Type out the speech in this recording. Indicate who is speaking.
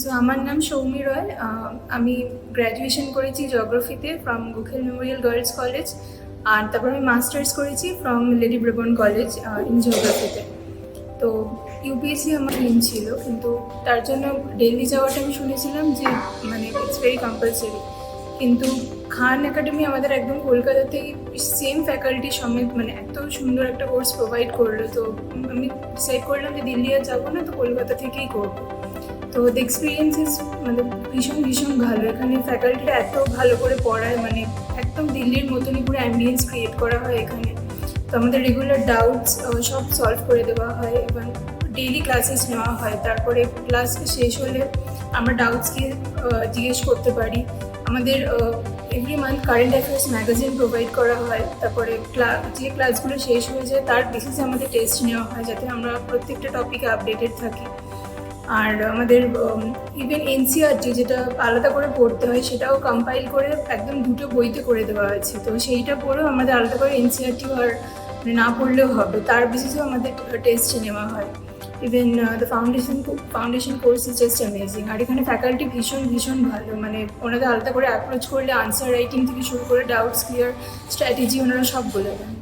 Speaker 1: So আমার নাম সৌমি রয়। আমি গ্র্যাজুয়েশন করেছি জিওগ্রাফিতে from Gokhale memorial girls college, আর তারপর আমি মাস্টার্স করেছি from lady Brabourne college in জিওগ্রাফিতে। তো ইউপিএসসি আমার ড্রিম ছিল, কিন্তু তার জন্য দিল্লি যাওয়াটা আমি শুনেছিলাম যে মানে ইটস ভেরি কম্পালসারি। কিন্তু খান একাডেমি আমাদের একদম কলকাতাতেই সেম ফ্যাকাল্টি সমেত মানে এত সুন্দর একটা কোর্স প্রোভাইড করলো। তো আমি ডিসাইড করলাম যে দিল্লি আর যাবো না, তো কলকাতা থেকেই করবো। তো দ্য এক্সপিরিয়েন্স ইজ মানে ভীষণ ভীষণ ভালো। এখানে ফ্যাকাল্টিরা এত ভালো করে পড়ায়, মানে একদম দিল্লির মতনই পুরো অ্যাম্বিয়েন্স ক্রিয়েট করা হয় এখানে। তো আমাদের রেগুলার ডাউটস সব সলভ করে দেওয়া হয় এবং ডেইলি ক্লাসেস নেওয়া হয়। তারপরে ক্লাস শেষ হলে আমরা ডাউটসকে জিজ্ঞেস করতে পারি। আমাদের every month current affairs magazine provide করা হয়। তারপরে যে ক্লাসগুলো শেষ হয়ে যায় তার বেসিসে আমাদের টেস্ট নেওয়া হয়, যাতে আমরা প্রত্যেকটা টপিকে আপডেটেড থাকি। আর আমাদের ইভেন এনসিআরটি যেটা আলাদা করে পড়তে হয়, সেটাও কম্পাইল করে একদম দুটো বইতে করে দেওয়া আছে। তো সেইটা পড়েও আমাদের আলাদা করে এনসিআরটিও আর মানে না পড়লেও হবে, তার বেসিসেও আমাদের টেস্ট নেওয়া হয়। Even the foundation course is just amazing. আর এখানে ফ্যাকাল্টি ভীষণ ভীষণ ভালো, মানে ওনাদের আলাদা করে অ্যাপ্রোচ করলে আনসার রাইটিং থেকে শুরু করে ডাউটস ক্লিয়ার স্ট্র্যাটেজি ওনারা সব বলে দেন।